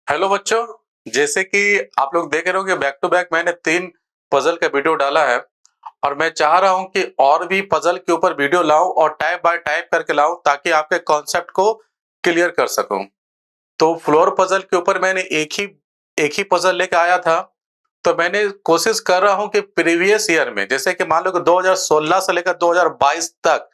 Hello बच्चों, जैसे कि आप लोग देख रहे हो कि बैक टू बैक मैंने 3 पजल का वीडियो डाला है और मैं चाह रहा हूं कि और भी पजल के ऊपर वीडियो लाऊं और टाइप बाय टाइप करके लाऊं ताकि आपके कॉन्सेप्ट को क्लियर कर सकूं। तो फ्लोर पजल के ऊपर मैंने एक ही पजल लेके आया था। तो मैंने कोशिश कर रहा हूं कि प्रीवियस ईयर में जैसे कि मान लो कि 2016 से लेकर 2022 तक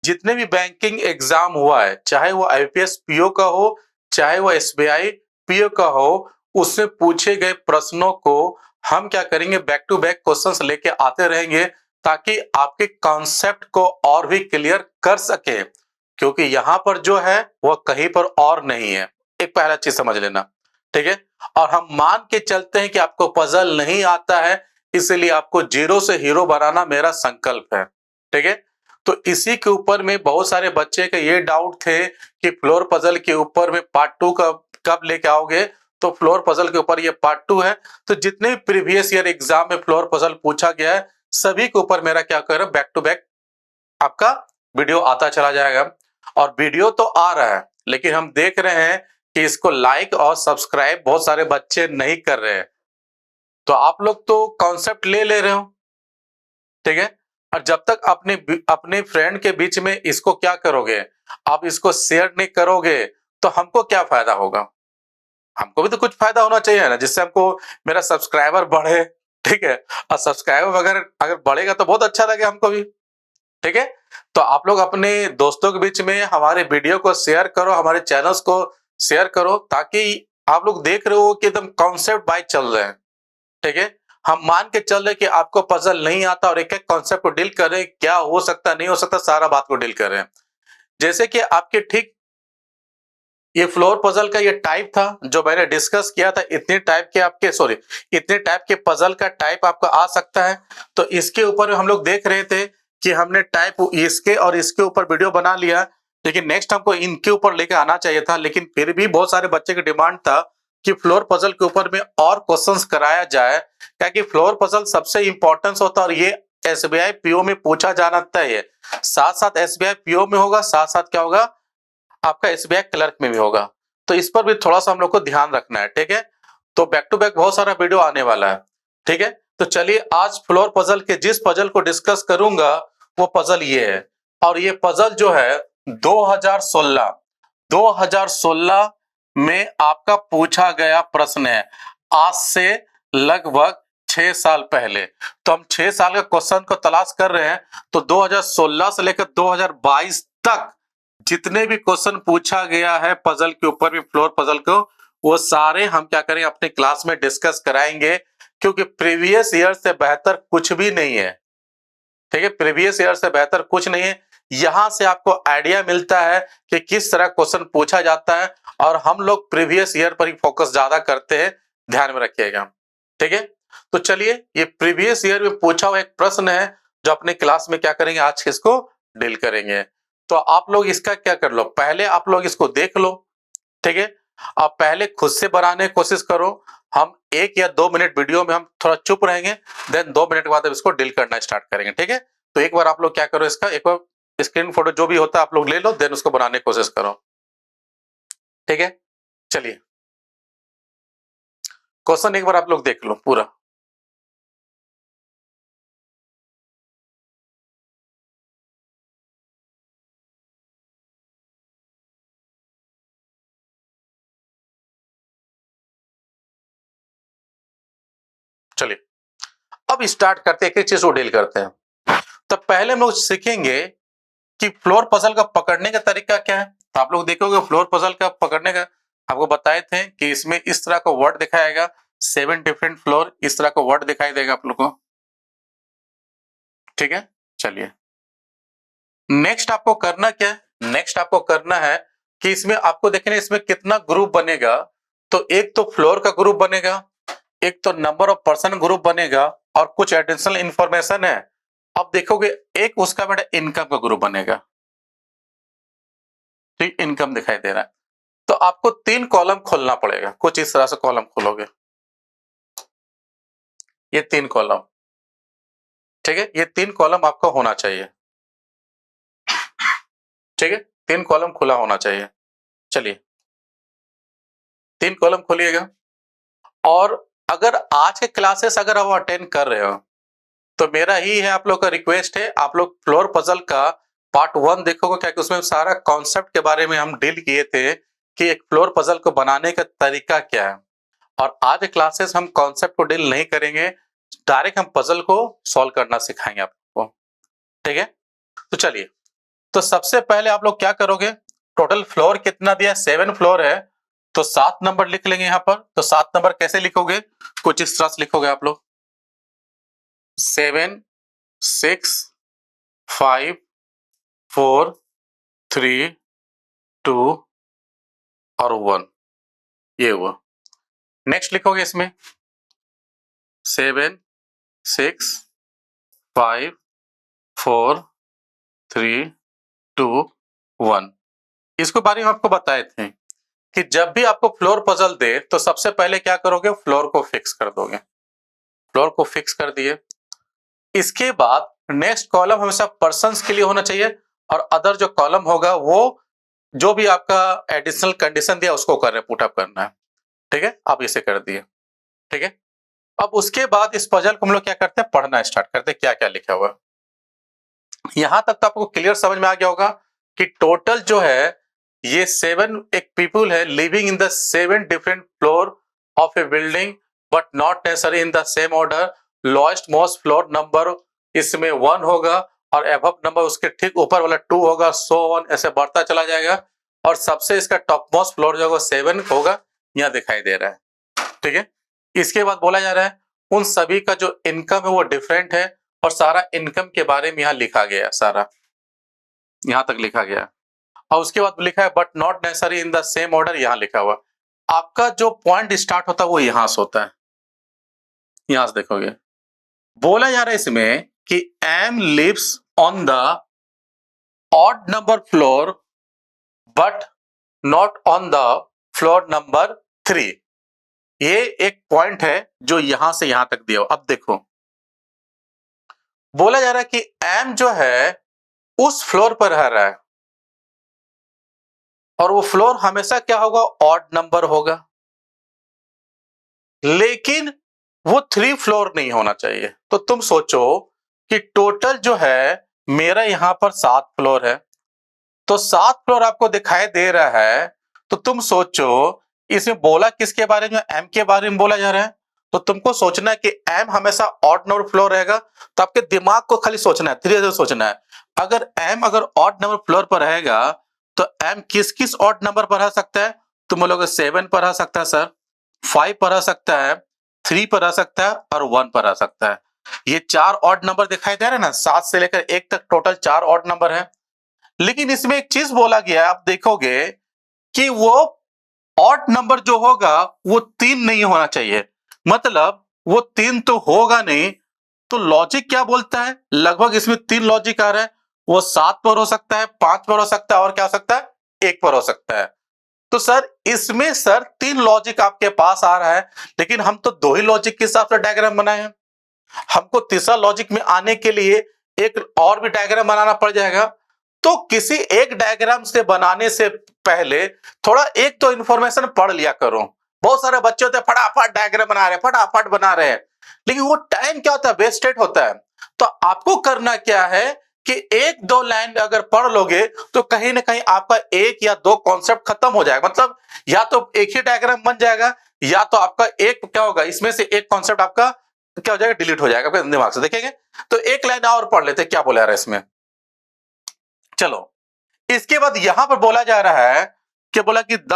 जितने भी बैंकिंग एग्जाम हुआ है, चाहे वो आईपीएस पीओ का हो, चाहे वो एसबीआई पीओ का हो, उससे पूछे गए प्रश्नों को हम क्या करेंगे, बैक टू बैक क्वेश्चंस लेके आते रहेंगे ताकि आपके कॉन्सेप्ट को और भी क्लियर कर सके, क्योंकि यहाँ पर जो है वो कहीं पर और नहीं है। एक पहला चीज समझ लेना, ठीक है। और हम मान के चलते हैं कि आपको पजल नहीं आता है, इसलिए आपको जीरो से हीरो बनाना मेरा संकल्प है, ठीक है। तो इसी के ऊपर में बहुत सारे बच्चे के ये डाउट थे कि फ्लोर पजल के ऊपर में पार्ट 2 कब लेके आओगे। तो फ्लोर पजल के ऊपर ये पार्ट 2 है। तो जितने भी प्रीवियस ईयर एग्जाम में फ्लोर पजल पूछा गया है, सभी के ऊपर मेरा क्या कर रहा है, बैक टू बैक आपका वीडियो आता चला जाएगा। और वीडियो तो आ रहा है, लेकिन हम देख रहे हैं कि इसको लाइक और सब्सक्राइब बहुत सारे बच्चे नहीं कर रहे हैं। तो आप लोग तो कॉन्सेप्ट ले रहे हो, ठीक है। और जब तक अपने फ्रेंड के बीच में इसको क्या करोगे, आप इसको शेयर नहीं करोगे, तो हमको क्या फायदा होगा। हमको भी तो कुछ फायदा होना चाहिए ना, जिससे हमको मेरा सब्सक्राइबर बढ़े, ठीक है। और सब्सक्राइबर अगर अगर बढ़ेगा तो बहुत अच्छा लगे हमको भी, ठीक है। तो आप लोग अपने दोस्तों के बीच में हमारे वीडियो को शेयर करो, हमारे चैनल्स को शेयर करो, ताकि आप लोग देख रहे हो कि एकदम कॉन्सेप्ट वाइज चल रहे हैं, ठीक है। हम मान के चल रहे कि आपको पजल नहीं आता और एक एक कॉन्सेप्ट को डील कर रहे हैं, क्या हो सकता नहीं हो सकता सारा बात को डील कर रहे हैं। जैसे कि आपके ठीक ये फ्लोर पजल का ये टाइप था जो मैंने डिस्कस किया था, इतने टाइप के पजल का टाइप आपका आ सकता है। तो इसके ऊपर हम लोग देख रहे थे कि हमने टाइप इसके और इसके ऊपर वीडियो बना लिया, लेकिन नेक्स्ट हमको इनके ऊपर लेकर आना चाहिए था। लेकिन फिर भी बहुत सारे बच्चे की डिमांड था कि फ्लोर पजल के ऊपर में और क्वेश्चंस कराया जाए, क्योंकि फ्लोर पजल सबसे इंपॉर्टेंस होता है और ये एसबीआई पीओ में पूछा जाना तय है। साथ साथ एसबीआई पीओ में होगा, साथ साथ क्या होगा, आपका एसबीआई क्लर्क में भी होगा। तो इस पर भी थोड़ा सा हम लोग को ध्यान रखना है, ठीक है। तो बैक टू बैक बहुत सारा वीडियो आने वाला है, ठीक है। तो चलिए आज फ्लोर पजल के जिस पजल को डिस्कस करूंगा वो पजल ये है। और ये पजल जो है 2016 में आपका पूछा गया प्रश्न है, आज से लगभग 6 साल पहले। तो हम 6 साल का क्वेश्चन को तलाश कर रहे हैं। तो 2016 से लेकर 2022 तक जितने भी क्वेश्चन पूछा गया है पजल के ऊपर भी, फ्लोर पजल को, वो सारे हम क्या करेंगे अपने क्लास में डिस्कस कराएंगे, क्योंकि प्रीवियस ईयर से बेहतर कुछ भी नहीं है, ठीक है। प्रीवियस ईयर से बेहतर कुछ नहीं है। यहां से आपको आइडिया मिलता है कि किस तरह क्वेश्चन पूछा जाता है, और हम लोग प्रीवियस ईयर पर ही फोकस ज्यादा करते हैं, ध्यान में रखिएगा, ठीक है। तो चलिए ये प्रीवियस ईयर में पूछा हुआ एक प्रश्न है जो अपने क्लास में क्या करेंगे, आज इसको डील करेंगे। तो आप लोग इसका क्या कर लो, पहले आप लोग इसको देख लो, ठीक है। आप पहले खुद से बनाने की कोशिश करो। हम 1 या 2 मिनट वीडियो में हम थोड़ा चुप रहेंगे, देन 2 मिनट के बाद अब इसको डील करना स्टार्ट करेंगे, ठीक है। तो एक बार आप लोग क्या करो, इसका एक बार स्क्रीन फोटो जो भी होता है आप लोग ले लो, देन उसको बनाने की कोशिश करो, ठीक है। चलिए क्वेश्चन एक बार आप लोग देख लो पूरा। चलिए अब स्टार्ट करते हैं, एक एक चीज को डील करते हैं। तो पहले हम लोग सीखेंगे कि फ्लोर पजल का पकड़ने का तरीका क्या है। तो आप लोग देखोगे फ्लोर पजल का पकड़ने का आपको बताए थे कि इसमें इस तरह का वर्ड दिखाएगा, 7 डिफरेंट फ्लोर, इस तरह का वर्ड दिखाई देगा आप लोग को, ठीक है। चलिए नेक्स्ट आपको करना क्या है, नेक्स्ट आपको करना है कि इसमें आपको देखना इसमें कितना ग्रुप बनेगा। तो एक तो फ्लोर का ग्रुप बनेगा, एक तो नंबर ऑफ पर्सन ग्रुप बनेगा, और कुछ एडिशनल इंफॉर्मेशन है। अब देखोगे एक उसका बेटा इनकम का ग्रुप बनेगा, ठीक, इनकम दिखाई दे रहा है। तो आपको 3 कॉलम खोलना पड़ेगा, कुछ इस तरह से कॉलम खोलोगे, ये 3 कॉलम, ठीक है। ये 3 कॉलम आपका होना चाहिए, ठीक है। 3 कॉलम खुला होना चाहिए। चलिए 3 कॉलम खोलिएगा। और अगर आज के क्लासेस अगर आप अटेंड कर रहे हो तो मेरा ही है, आप लोग का रिक्वेस्ट है, आप लोग फ्लोर पजल का पार्ट 1 देखोगे, क्या कि उसमें सारा कॉन्सेप्ट के बारे में हम डील किए थे कि एक फ्लोर पजल को बनाने का तरीका क्या है। और आज क्लासेस हम कॉन्सेप्ट को डील नहीं करेंगे, डायरेक्ट हम पजल को सॉल्व करना सिखाएंगे आपको, ठीक है। तो चलिए, तो सबसे पहले आप लोग क्या करोगे, टोटल फ्लोर कितना दिया, 7 फ्लोर है, तो 7 नंबर लिख लेंगे यहाँ पर। तो 7 नंबर कैसे लिखोगे, कुछ इस तरह से लिखोगे आप लोग, 7 6 5 4 3 2 और 1, ये हुआ। नेक्स्ट लिखोगे इसमें 7 6 5 4 3 2 1। इसके बारे में आपको बताए थे कि जब भी आपको फ्लोर पजल दे तो सबसे पहले क्या करोगे, फ्लोर को फिक्स कर दोगे। फ्लोर को फिक्स कर दिए, इसके बाद नेक्स्ट कॉलम हमेशा पर्सन्स के लिए होना चाहिए, और अदर जो कॉलम होगा वो जो भी आपका एडिशनल कंडीशन दिया उसको पुट अप करना है, ठीक है। आप इसे कर दिए, ठीक है। अब उसके बाद इस पजल को हम लोग क्या करते हैं, पढ़ना स्टार्ट करते हैं क्या क्या लिखा हुआ। यहां तक तो आपको क्लियर समझ में आ गया होगा कि टोटल जो है ये 7 एक पीपुल है living in the 7 different floor of A building but not necessary in the same order. Lowest most floor number इसमें 1 होगा और एबव नंबर उसके ठीक ऊपर वाला 2 होगा, सो ऑन ऐसे बढ़ता चला जाएगा। और सबसे इसका टॉप मोस्ट फ्लोर जो होगा 7 होगा, यहाँ दिखाई दे रहा है, ठीक है। इसके बाद बोला जा रहा है उन सभी का जो इनकम है वो डिफरेंट है, और सारा इनकम के बारे में यहाँ लिखा गया, सारा यहाँ तक लिखा गया। और उसके बाद लिखा है but not necessary in the same order, यहाँ लिखा हुआ। आपका जो पॉइंट स्टार्ट होता है वो यहां से होता है, यहां से देखोगे। बोला जा रहा है इसमें कि M lives on the odd number floor but not on the floor number 3। ये एक पॉइंट है जो यहां से यहां तक दिया। अब देखो, बोला जा रहा है कि एम जो है उस फ्लोर पर रह रहा है, और वो फ्लोर हमेशा क्या होगा, ऑड नंबर होगा, लेकिन वो 3 फ्लोर नहीं होना चाहिए। तो तुम सोचो कि टोटल जो है मेरा यहां पर 7 फ्लोर है, तो 7 फ्लोर आपको दिखाई दे रहा है। तो तुम सोचो इसमें बोला किसके बारे में, एम के बारे में बोला जा रहा है। तो तुमको सोचना है कि एम हमेशा ऑड नंबर फ्लोर रहेगा, तो आपके दिमाग को खाली सोचना है, धीरे धीरे सोचना है। अगर एम अगर ऑड नंबर फ्लोर पर रहेगा तो एम किस किस ऑड नंबर पर रह सकता है, तुम बोलोगे 7 पर रह सकता है सर, 5 पर रह सकता है, 3 पर रह सकता है, और 1 पर रह सकता है। ये 4 ऑड नंबर दिखाई दे रहे हैं ना, 7 से लेकर 1 तक टोटल 4 ऑड नंबर है। लेकिन इसमें एक चीज बोला गया, आप देखोगे कि वो ऑड नंबर जो होगा वो 3 नहीं होना चाहिए, मतलब वो 3 तो होगा नहीं। तो लॉजिक क्या बोलता है, लगभग इसमें 3 लॉजिक आ रहा है। वो 7 पर हो सकता है, 5 पर हो सकता है, और क्या हो सकता है, 1 पर हो सकता है। तो सर इसमें सर 3 लॉजिक आपके पास आ रहा है, लेकिन हम तो 2 ही लॉजिक के हिसाब से डायग्राम बनाए हैं। हमको तीसरा लॉजिक में आने के लिए एक और भी डायग्राम बनाना पड़ जाएगा। तो किसी एक डायग्राम से बनाने से पहले थोड़ा एक तो इंफॉर्मेशन पढ़ लिया करो। बहुत सारे बच्चे होते हैं फटाफट डायग्राम बना रहे हैं, फटाफट बना रहे हैं, लेकिन वो टाइम क्या होता है, वेस्टेड होता है। तो आपको करना क्या है कि 1-2 लाइन अगर पढ़ लोगे तो कहीं ना कहीं आपका 1 या 2 कॉन्सेप्ट खत्म हो जाएगा, मतलब या तो एक ही डायग्राम बन जाएगा, या तो आपका एक क्या होगा, इसमें से एक कॉन्सेप्ट आपका क्या हो जाएगा, डिलीट हो जाएगा अपने दिमाग से। देखेंगे तो एक लाइन और पढ़ लेते क्या बोला रहा है इसमें। चलो, इसके बाद यहां पर बोला जा रहा है कि बोला कि the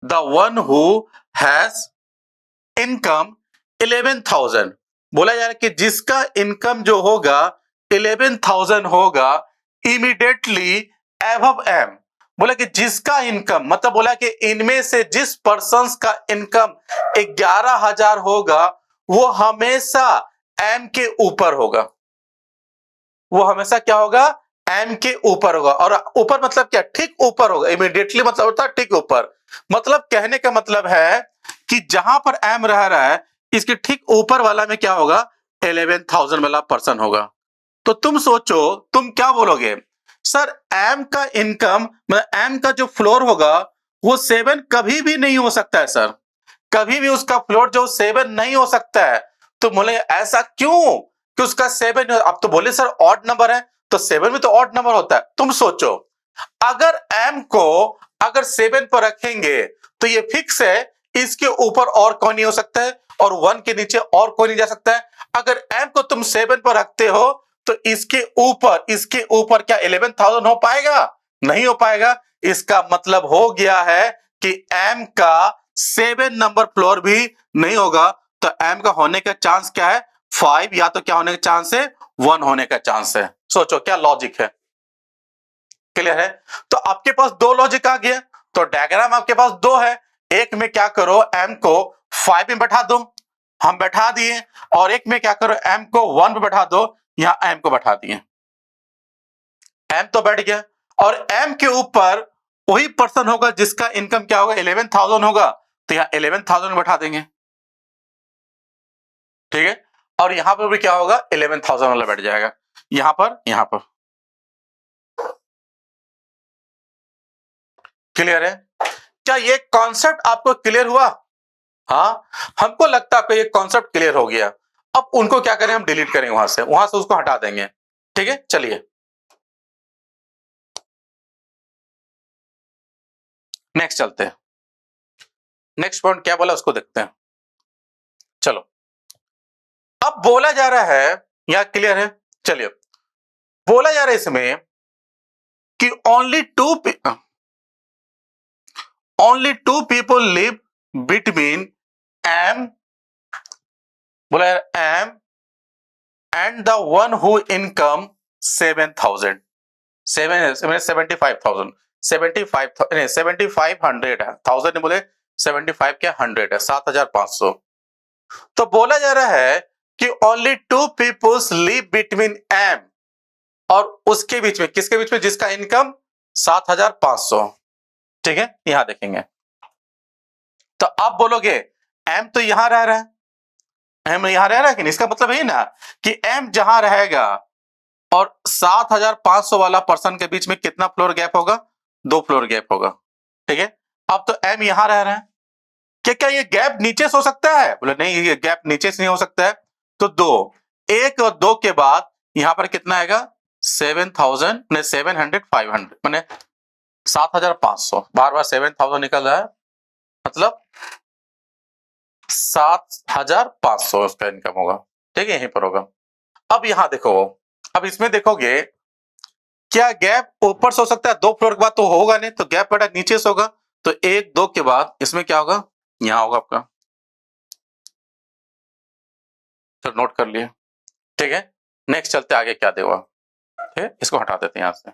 one who has income 11,000। बोला जा रहा है कि जिसका इनकम जो होगा 11,000 होगा, इमीडिएटली एबव एम। बोला कि जिसका इनकम, मतलब बोला कि इनमें से जिस पर्सन का इनकम 11,000 होगा वो हमेशा एम के ऊपर होगा, वो हमेशा क्या होगा, एम के ऊपर होगा। और ऊपर मतलब क्या, ठीक ऊपर होगा। इमीडिएटली मतलब होता है ठीक ऊपर, मतलब कहने का मतलब है कि जहां पर एम रह रहा है इसके ठीक ऊपर वाला में क्या होगा, 11,000 वाला पर्सन होगा। तो तुम सोचो तुम क्या बोलोगे, सर एम का इनकम, मतलब एम का जो फ्लोर होगा वो 7 कभी भी नहीं हो सकता है सर, कभी भी उसका फ्लोट जो 7 नहीं हो सकता है। तो बोले ऐसा क्यों कि उसका 7, अब तो बोले सर ऑड नंबर है, तो 7 भी तो ऑड नंबर होता है। तुम सोचो, अगर m को अगर 7 पर रखेंगे तो ये फिक्स है, इसके ऊपर और कोई नहीं हो सकता है और 1 के नीचे और कोई नहीं जा सकता है। अगर m को तुम 7 पर रखते हो तो इसके ऊपर क्या 11,000 हो पाएगा? नहीं हो पाएगा। इसका मतलब हो गया है कि m का 7 नंबर फ्लोर भी नहीं होगा। तो m का होने का चांस क्या है? 5, या तो क्या होने का चांस है? 1 होने का चांस है। सोचो क्या लॉजिक है। क्लियर है? तो आपके पास दो लॉजिक आ गया। तो डायग्राम आपके पास दो है, एक में क्या करो m को 5 में बैठा दो, हम बैठा दिए, और एक में क्या करो m को 1 पे बैठा दो, यहां m को बैठा दिए। m तो बैठ गया, और m के ऊपर वही पर्सन होगा जिसका इनकम क्या होगा? 11,000 होगा, तो यहां 11,000 बैठा देंगे। ठीक है, और यहां पर भी क्या होगा? 11,000 वाला बैठ जाएगा, यहां पर। क्लियर है? क्या ये कॉन्सेप्ट आपको क्लियर हुआ? हाँ, हमको लगता है आपको ये कॉन्सेप्ट क्लियर हो गया। अब उनको क्या करें, हम डिलीट करेंगे, वहां से उसको हटा देंगे। ठीक है, चलिए नेक्स्ट चलते हैं। नेक्स्ट पॉइंट क्या बोला उसको देखते हैं। चलो, अब बोला जा रहा है, यहां क्लियर है? चलिए, बोला जा रहा है इसमें कि only two people live between m, बोला m and the one who income 7,000, 75,000, 7,500 है, 1000 ने बोले 75 क्या 100 है, 7,500। तो बोला जा रहा है कि only two people live between m और उसके बीच में, किसके बीच में? जिसका इनकम 7,500। ठीक है, यहां देखेंगे तो आप बोलोगे m तो यहां रह रहा है, m यहां रह रहा है कि नहीं? इसका मतलब है ना कि m जहां रहेगा और 7,500 वाला पर्सन के बीच में कितना फ्लोर गैप होगा? 2 फ्लोर गैप होगा। ठीक है, अब तो m यहां रह रहा है, क्या ये गैप नीचे से हो सकता है? बोले नहीं, ये गैप नीचे से नहीं हो सकता है। तो 2, 1 और 2 के बाद यहां पर कितना आएगा? 7,000 ने 700 500 माने 7,500, बार 7,000 निकल रहा है, मतलब 7,500 उसका इनकम होगा। ठीक है, यहीं पर होगा। अब यहां देखो, अब इसमें देखोगे क्या गैप ऊपर से हो सकता है? 2 फ्लोर के बाद तो होगा नहीं, तो गैप बेटा नीचे से होगा। तो 1 2 के बाद इसमें क्या होगा? यहां होगा आपका। तो नोट कर लिए। ठीक है, नेक्स्ट चलते आगे क्या देगा। ठीक है, इसको हटा देते हैं यहां से,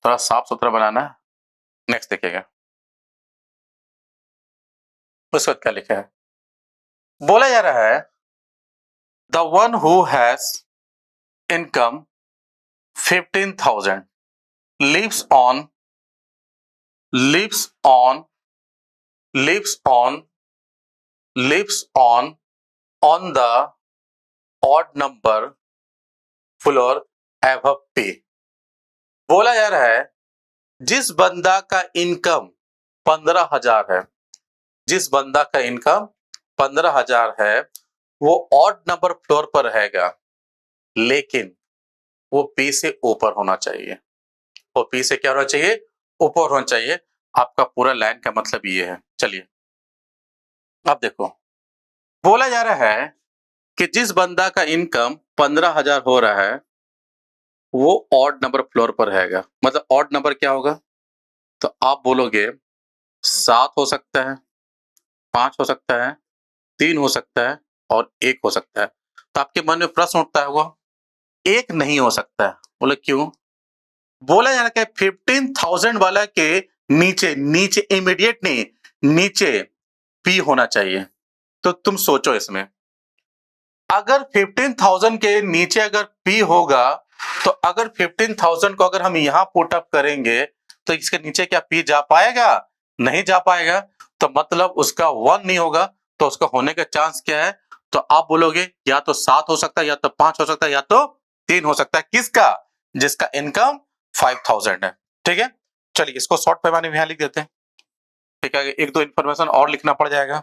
थोड़ा साफ सुथरा बनाना है। नेक्स्ट देखिएगा, उसके बाद क्या लिखा है। बोला जा रहा है the one who has income 15,000 lives on lives on lives on lives on the odd number floor above P। बोला जा रहा है जिस बंदा का इनकम 15,000 है, जिस बंदा का इनकम 15,000 है, वो ऑड नंबर फ्लोर पर रहेगा, लेकिन वो P से ऊपर होना चाहिए। वो P से क्या होना चाहिए? ऊपर होना चाहिए। आपका पूरा लाइन का मतलब ये है। चलिए अब देखो, बोला जा रहा है कि जिस बंदा का इनकम 15,000 हो रहा है, वो ऑड नंबर फ्लोर पर रहेगा। मतलब ऑड नंबर क्या होगा? तो आप बोलोगे 7 हो सकता है, 5 हो सकता है, 3 हो सकता है और 1 हो सकता है। तो आपके मन में प्रश्न उठता है, वो 1 नहीं हो सकता है। बोले क्यों? बोला जा रहा है 15,000 वाला के नीचे इमीडिएट नहीं, नीचे P होना चाहिए। तो तुम सोचो इसमें, अगर 15,000 के नीचे अगर P होगा, तो अगर 15,000 को अगर हम यहां पुट अप करेंगे तो इसके नीचे क्या P जा पाएगा? नहीं जा पाएगा। तो मतलब उसका 1 नहीं होगा। तो उसका होने का चांस क्या है? तो आप बोलोगे या तो 7 हो सकता है, या तो 5 हो सकता है, या तो 3 हो सकता है। किसका? जिसका इनकम 5,000 है। ठीक है, चलिए इसको शॉर्ट पैमाने में यहां लिख देते हैं। ठीक है, एक दो इंफॉर्मेशन और लिखना पड़ जाएगा।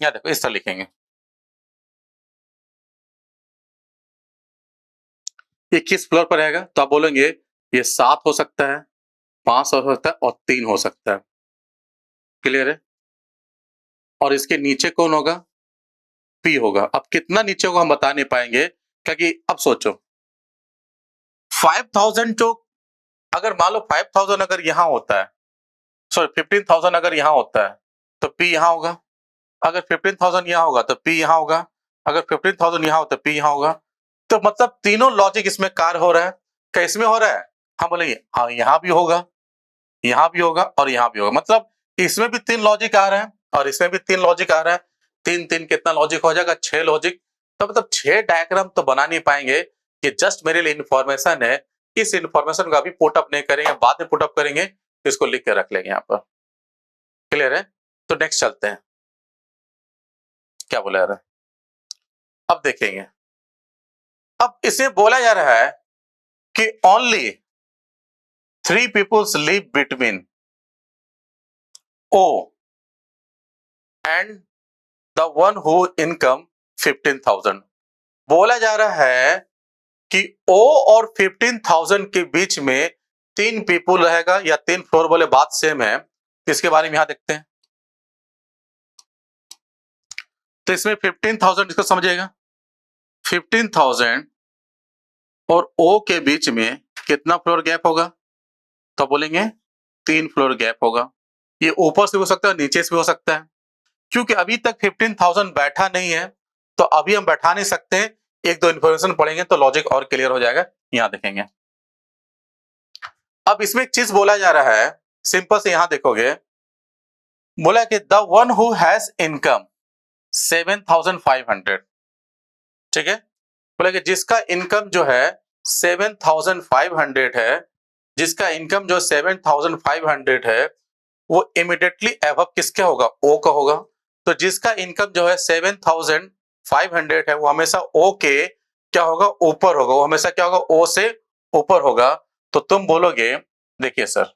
या देखो इस तरह लिखेंगे, ये किस फ्लोर पर रहेगा, तो आप बोलेंगे ये 7 हो सकता है, 5 हो सकता है और 3 हो सकता है। क्लियर है? और इसके नीचे कौन होगा? पी होगा। अब कितना नीचे होगा हम बता नहीं पाएंगे, क्योंकि अब सोचो 5000 जो, अगर मान लो 5000 अगर यहां होता है, सॉरी 15000 अगर यहां होता है तो पी यहां होगा, अगर 15000 यहां होगा तो पी यहां होगा, अगर 15000 यहां हो तो पी यहां होगा। तो मतलब तीनों लॉजिक इसमें कार्य हो रहा है। क्या इसमें हो रहा है? हम बोलेंगे हाँ यहां भी होगा, यहां भी होगा और यहां भी होगा। मतलब इसमें भी 3 लॉजिक आ रहे हैं और इसमें भी 3 लॉजिक आ रहा है। 3 3 कितना लॉजिक हो जाएगा? 6 लॉजिक। तो मतलब 6 डायग्राम तो बना नहीं पाएंगे, ये जस्ट मेरे लिए इंफॉर्मेशन है। इस इंफॉर्मेशन को अभी पुट अप नहीं करेंगे, बाद में पुट अप करेंगे, इसको लिख के रख लेंगे यहाँ पर। क्लियर है? तो नेक्स्ट चलते हैं, क्या बोला जा रहा है अब देखेंगे। अब इसे बोला जा रहा है कि only 3 peoples live between O and the one who income 15,000। बोला जा रहा है कि O और 15,000 के बीच में 3 पीपल रहेगा या 3 फ्लोर, बोले बात सेम है। इसके बारे में यहां देखते हैं। तो इसमें 15,000 इसको समझिएगा, 15,000 और O के बीच में कितना फ्लोर गैप होगा? तो बोलेंगे 3 फ्लोर गैप होगा। ये ऊपर से हो सकता है, नीचे से भी हो सकता है। क्योंकि अभी तक 15,000 बैठा नहीं है तो अभी हम बैठा नहीं सकते। एक दो इंफॉर्मेशन पढ़ेंगे तो लॉजिक और क्लियर हो जाएगा। यहां देखेंगे, अब इसमें एक चीज बोला जा रहा है, सिंपल से यहां देखोगे, बोला कि the one who has income 7,500। ठीक है, बोला कि जिसका इनकम जो है 7,500 है, जिसका इनकम जो 7,500 है, वो इमीडिएटली एबव किसके होगा? ओ का होगा। तो जिसका इनकम जो है 7,500 है, वो हमेशा ओ के क्या होगा? ऊपर होगा। वो हमेशा क्या होगा? ओ से ऊपर होगा। तो तुम बोलोगे देखिए सर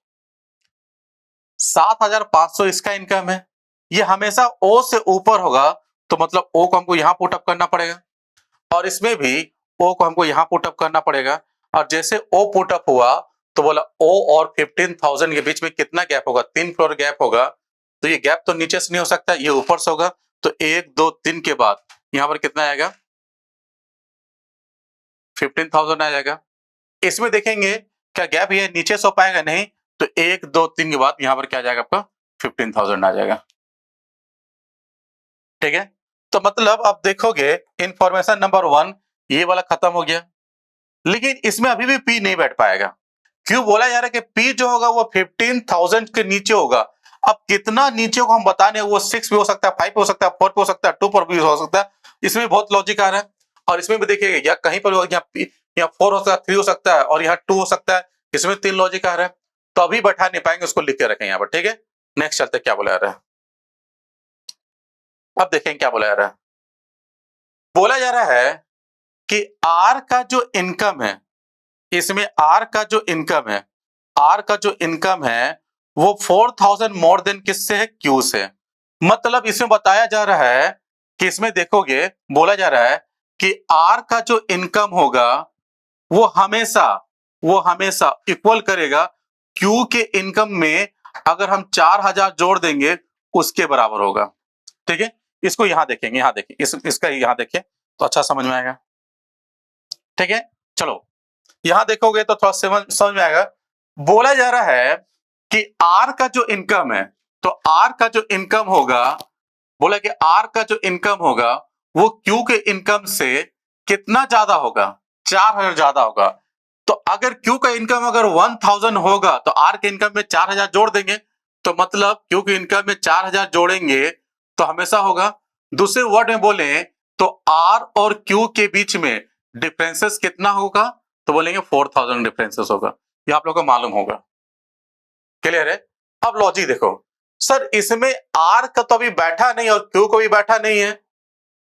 7,500 इसका इनकम है, ये हमेशा ओ से ऊपर होगा, तो मतलब ओ को हमको यहां पुटअप करना पड़ेगा और इसमें भी ओ को हमको यहां पुटअप करना पड़ेगा। और जैसे ओ पुटअप हुआ तो बोला ओ और 15,000 के बीच में कितना गैप होगा? 3 फ्लोर गैप होगा। तो ये गैप तो नीचे से नहीं हो सकता, ये ऊपर से होगा। तो 1 2 3 के बाद यहां पर कितना आएगा? 15,000 आ जाएगा। इसमें देखेंगे क्या गैप ये नीचे से हो पाएगा? नहीं। तो 1 2 3 के बाद यहां पर क्या आ जाएगा? आपका 15,000 आ जाएगा। ठीक है, तो मतलब आप देखोगे इंफॉर्मेशन नंबर 1 ये वाला खत्म हो गया, लेकिन इसमें अभी भी पी नहीं बैठ पाएगा। क्यों? बोला जा रहा है कि पी जो होगा वो 15,000 के नीचे होगा। अब कितना नीचे को हम बता नहीं, वो 6 भी हो सकता है, 5 हो सकता है, 4 हो सकता है, 2 पर भी हो सकता है। इसमें बहुत लॉजिक आ रहा है। और इसमें भी देखिएगा या कहीं पर यहाँ 4 हो सकता है, 3 हो सकता है और यहाँ 2 हो सकता है। इसमें 3 लॉजिक आ रहा है, तो अभी बैठा नहीं पाएंगे, उसको लिख के रखें यहाँ पर। ठीक है, नेक्स्ट चलते क्या बोला जा रहा है। अब देखें क्या बोला जा रहा है। बोला जा रहा है कि आर का जो इनकम है, इसमें आर का जो इनकम है, आर का जो इनकम है वो 4,000 मोर देन किससे है? क्यू से। मतलब इसमें बताया जा रहा है कि इसमें देखोगे बोला जा रहा है कि आर का जो इनकम होगा वो हमेशा इक्वल करेगा क्यू के इनकम में। अगर हम 4,000 जोड़ देंगे उसके बराबर होगा। ठीक है, इसको यहां देखेंगे, यहां देखिए, इसका यहां देखिए तो अच्छा समझ में आएगा। ठीक है, चलो यहां देखोगे तो थोड़ा समझ में आएगा। बोला जा रहा है कि आर का जो इनकम है, तो आर का जो इनकम होगा, बोला कि आर का जो इनकम होगा वो क्यू के इनकम से कितना ज्यादा होगा? 4,000 ज्यादा होगा। तो अगर क्यू का इनकम अगर 1,000 होगा तो आर के इनकम में 4,000 जोड़ देंगे, तो मतलब क्यू के इनकम में 4,000 जोड़ेंगे तो हमेशा होगा। दूसरे वर्ड में बोले तो आर और क्यू के बीच में डिफरेंसेस कितना होगा? तो बोलेंगे 4,000 डिफरेंसेस होगा। ये आप लोगों को मालूम होगा। क्लियर है? अब लॉजिक देखो सर, इसमें आर का तो अभी बैठा नहीं और क्यू को भी बैठा नहीं है,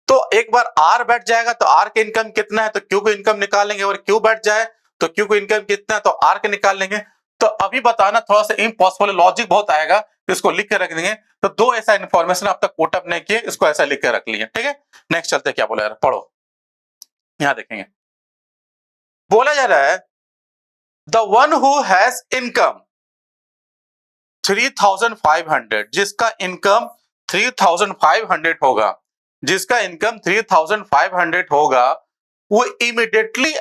तो एक बार आर बैठ जाएगा तो आर के इनकम कितना है तो क्यू को इनकम निकाल लेंगे, और क्यू बैठ जाए तो क्यू को इनकम कितना है तो आर के निकाल लेंगे। तो अभी बताना थोड़ा सा इम्पॉसिबल, लॉजिक बहुत आएगा, तो इसको लिख के रख देंगे। तो दो ऐसा इन्फॉर्मेशन अब तक पुट अप नहीं किए, इसको ऐसा लिख के रख लिए, ठीक है। नेक्स्ट चलते, क्या बोला यार, पढ़ो, यहां देखेंगे। बोला जा रहा है the one who has income 3500, जिसका इनकम 3500 होगा, जिसका इनकम 3500 होगा, वो इमीडिएटली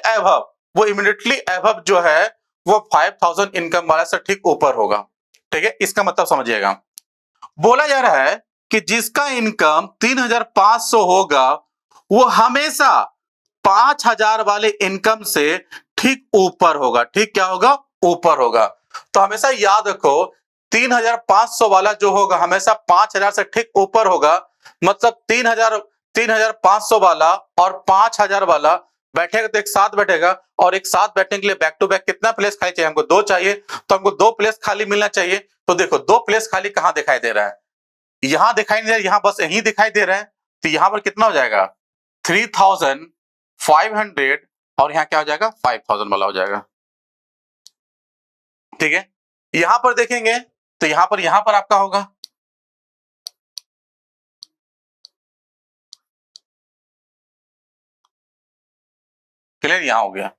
एबव जो है वो 5000 इनकम वाला से ठीक ऊपर होगा, ठीक है। इसका मतलब समझिएगा, बोला जा रहा है कि जिसका इनकम 3500 होगा वो हमेशा 5000 वाले इनकम से ठीक ऊपर होगा, ठीक क्या होगा, ऊपर होगा। तो हमेशा याद रखो 3500 वाला जो होगा हमेशा 5000 से ठीक ऊपर होगा, मतलब 3500 वाला और 5000 वाला बैठेगा तो एक साथ बैठेगा, और एक साथ बैठने के लिए बैक टू बैक कितना प्लेस खाली चाहिए, हमको 2 चाहिए, तो हमको 2 प्लेस खाली मिलना चाहिए। तो देखो 2 प्लेस खाली कहां दिखाई दे रहा है, यहां दिखाई नहीं दे रहा है, यहां बस यही दिखाई दे रहा है। तो यहां पर कितना हो जाएगा 3500, और यहां क्या हो जाएगा 5000 वाला हो जाएगा, ठीक है। यहां पर देखेंगे तो यहां पर आपका होगा, क्लियर, यहां हो गया,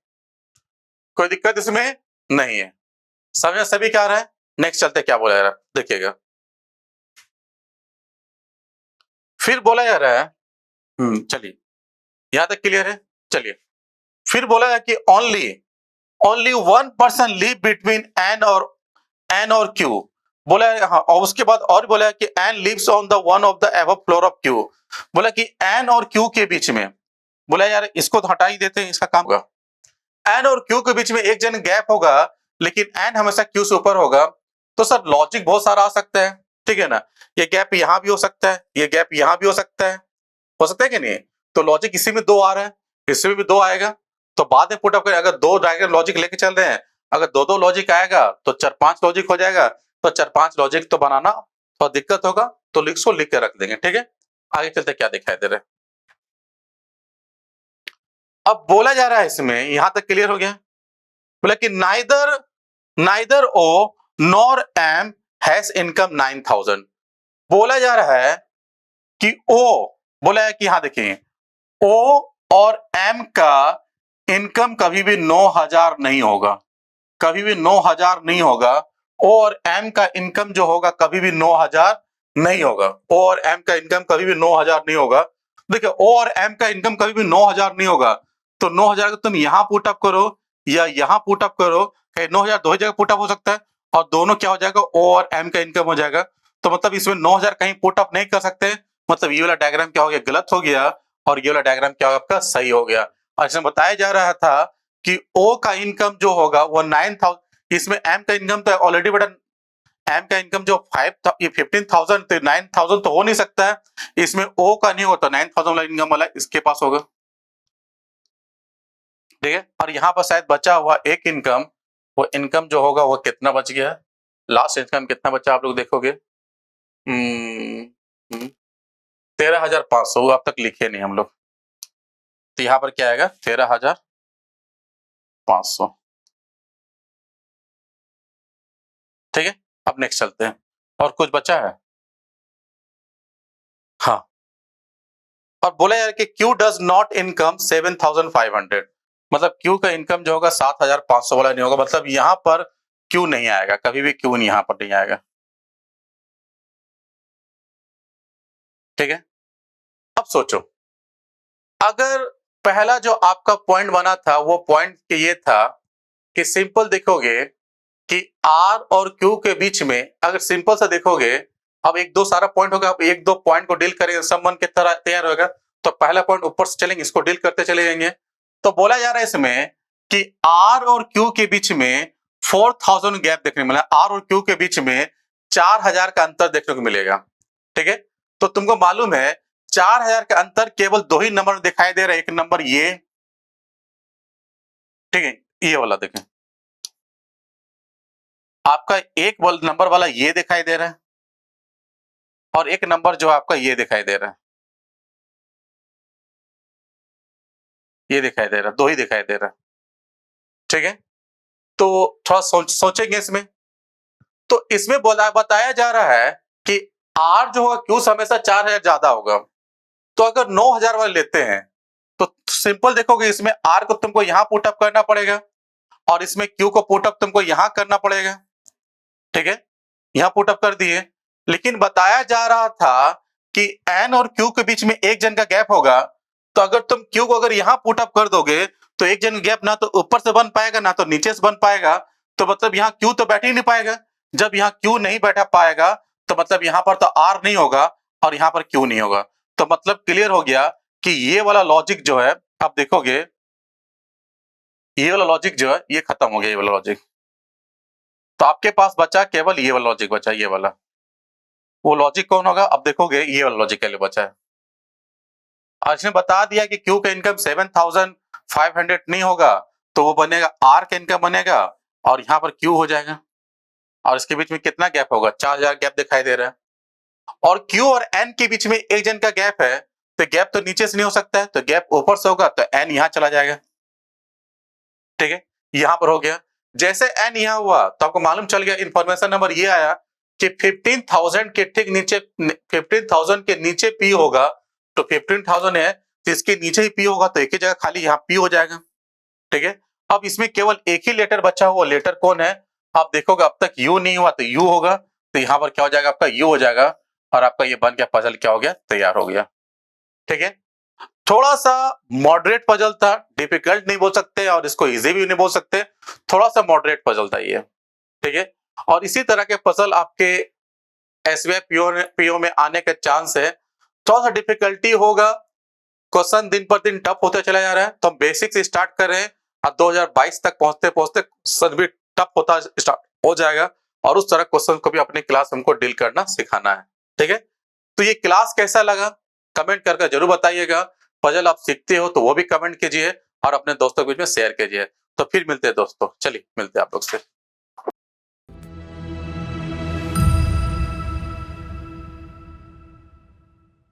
कोई दिक्कत इसमें नहीं है, समझ सभी क्या आ रहा है। नेक्स्ट चलते, क्या बोला जा रहा है देखिएगा। फिर बोला जा रहा है, चलिए यहां तक क्लियर है, चलिए फिर बोला है कि only one person live between N और क्यू, बोला है, हाँ, और उसके बाद और बोला है कि N lives on the one of the above floor of Q, बोला कि एन और क्यू के बीच में, बोला यार इसको तो हटा ही देते हैं, इसका काम होगा, एन और क्यू के बीच में एक जन गैप होगा, लेकिन एन हमेशा क्यू से ऊपर होगा। तो सर लॉजिक बहुत सारा आ सकता है, ठीक है ना, ये गैप यहां भी हो सकता है, ये गैप यहां भी हो सकता है कि नहीं। तो लॉजिक इसी में 2 आ रहा है, इसमें भी 2 आएगा, तो बाद में पुट अप करें, अगर 2 डायग्राम लॉजिक लेके चल रहे हैं, अगर 2-2 लॉजिक आएगा तो 4-5 लॉजिक हो जाएगा, तो 4-5 लॉजिक तो बनाना थोड़ा दिक्कत होगा, तो इसको लिख के रख देंगे, ठीक है। आगे चलते, क्या दिखाई दे रहा है, अब बोला जा रहा है इसमें, यहां तक क्लियर हो गया, बोला कि neither O nor M has income 9000, बोला जा रहा है कि ओ, बोला है कि यहां देखिए ओ और एम का इनकम कभी भी 9000 नहीं होगा, कभी भी 9000 नहीं होगा, ओ और एम का इनकम जो होगा कभी भी 9000 नहीं होगा, ओ और एम का इनकम कभी भी 9000 नहीं होगा। देखिए ओ और एम का इनकम कभी भी 9000 नहीं होगा, तो 9000 को तुम यहां पुट अप करो या यहां पुट अप करो, 9000 दो ही जगह पुट अप हो सकता है, और दोनों क्या हो जाएगा, ओ और एम का इनकम हो जाएगा। तो मतलब इसमें 9000 कहीं पुट अप नहीं कर सकते, मतलब ये वाला डायग्राम क्या हो गया, गलत हो गया, और ये वाला डायग्राम क्या होगा आपका, सही हो गया। और इसमें बताया जा रहा था कि ओ का इनकम जो होगा वो 9000, इसमें एम का इनकम तो ऑलरेडी बड़ा, एम का इनकम जो 15,000 तो 9,000 तो हो नहीं सकता है, इसमें ओ का नहीं होता, 9,000 वाला इनकम वाला इसके पास होगा, ठीक है। और यहाँ पर शायद बचा हुआ एक इनकम, वो इनकम जो होगा वो कितना बच गया, लास्ट इनकम कितना बचा आप लोग देखोगे, 13,500, अब तक लिखे नहीं हम लोग, तो यहाँ पर क्या आएगा 13,500, ठीक है। अब नेक्स्ट चलते हैं, और कुछ बचा है, हाँ, और बोला यार कि क्यू डज नॉट इनकम 7,500, मतलब क्यू का इनकम जो होगा 7,500 वाला नहीं होगा, मतलब यहां पर क्यू नहीं आएगा, कभी भी क्यू नहीं यहां पर नहीं आएगा, ठीक है। अब सोचो, अगर पहला जो आपका पॉइंट बना था वो पॉइंट ये था कि सिंपल देखोगे कि आर और क्यू के बीच में, अगर सिंपल सा देखोगे, अब एक दो सारा पॉइंट होगा, अब एक दो पॉइंट को डील करेंगे, संबंध की तरह तैयार होगा, तो पहला पॉइंट ऊपर से चलेंगे, इसको डील करते चले जाएंगे। तो बोला जा रहा है इसमें कि आर और क्यू के बीच में 4000 गैप देखने को मिला, आर और क्यू के बीच में 4000 का अंतर देखने को मिलेगा, ठीक है। तो तुमको मालूम है 4000 का अंतर केवल 2 ही नंबर में दिखाई दे रहा है, एक नंबर ये, ठीक है, ये वाला देखें, आपका एक नंबर वाला ये दिखाई दे रहा है, और एक नंबर जो आपका ये दिखाई दे रहा है, ये दिखाई दे रहा है, 2 ही दिखाई दे रहा है, ठीक है। तो थोड़ा सोचेंगे इसमें। तो इसमें बताया जा रहा है कि R जो है Q से हमेशा 4000 ज्यादा होगा। तो अगर 9000 वाले लेते हैं तो सिंपल देखोगे, इसमें R को तुमको यहां पुट अप करना पड़ेगा और इसमें Q को पुट अप तुमको यहां करना पड़ेगा। ठीक है, यहां पुट अप कर दिए। लेकिन बताया जा रहा था कि N और Q के बीच में एक जन का गैप होगा। तो अगर तुम Q को अगर यहां पुट अप कर दोगे तो एक जन गैप ना तो ऊपर से बन पाएगा ना तो नीचे से बन पाएगा। तो मतलब यहाँ Q तो बैठ ही नहीं पाएगा। जब यहाँ Q नहीं बैठा पाएगा तो मतलब यहाँ पर तो R नहीं होगा और यहाँ पर Q नहीं होगा। तो मतलब क्लियर हो गया कि ये वाला लॉजिक जो है, आप देखोगे ये वाला लॉजिक जो है ये खत्म हो गया, ये वाला लॉजिक। तो आपके पास बचा केवल ये वाला लॉजिक बचा, ये वाला। वो लॉजिक कौन होगा? अब देखोगे ये वाला लॉजिक के लिए बचा है। और इसने बता दिया कि Q का इनकम 7500 नहीं होगा तो वो बनेगा R का इनकम बनेगा और यहाँ पर Q हो जाएगा। और इसके बीच में कितना गैप होगा? 4000 गैप दिखाई दे रहा है। और Q और N के बीच में एक जन का गैप है तो गैप तो नीचे से नहीं हो सकता है, तो गैप ऊपर से होगा तो N यहाँ चला जाएगा। ठीक है, यहां पर हो गया। जैसे N यहाँ हुआ तो आपको मालूम चल गया, इंफॉर्मेशन नंबर ये आया कि 15,000 के ठीक नीचे 15,000 के नीचे P होगा। तो 15,000 है तो इसके नीचे ही P होगा तो एक ही जगह खाली यहाँ P हो जाएगा। ठीक है, अब इसमें केवल एक ही लेटर बचा हुआ, लेटर कौन है? आप देखोगे अब तक U नहीं हुआ तो U होगा। तो यहाँ पर क्या हो जाएगा? आपका U हो जाएगा और आपका ये बन गया पजल, क्या हो गया? तैयार हो गया। ठीक है, थोड़ा सा मॉडरेट पजल था, डिफिकल्ट नहीं बोल सकते और इसको इजी भी नहीं बोल सकते, थोड़ा सा मॉडरेट पजल था ये। ठीक है, और इसी तरह के पजल आपके एसबीआई पीओ में आने का चांस है। थोड़ा सा डिफिकल्टी होगा, क्वेश्चन दिन पर दिन टफ होते चला जा रहा है। तो हम बेसिक से स्टार्ट कर रहे हैं और 2022 तक पहुंचते पहुंचते क्वेश्चन भी टफ होता स्टार्ट हो जाएगा और उस तरह क्वेश्चन को भी अपने क्लास हमको डील करना सिखाना है। ठीक है, तो ये क्लास कैसा लगा कमेंट करके जरूर बताइएगा। पजल आप सीखते हो तो वो भी कमेंट कीजिए और अपने दोस्तों के बीच में शेयर कीजिए। तो फिर मिलते हैं दोस्तों, चलिए मिलते हैं आप लोग से।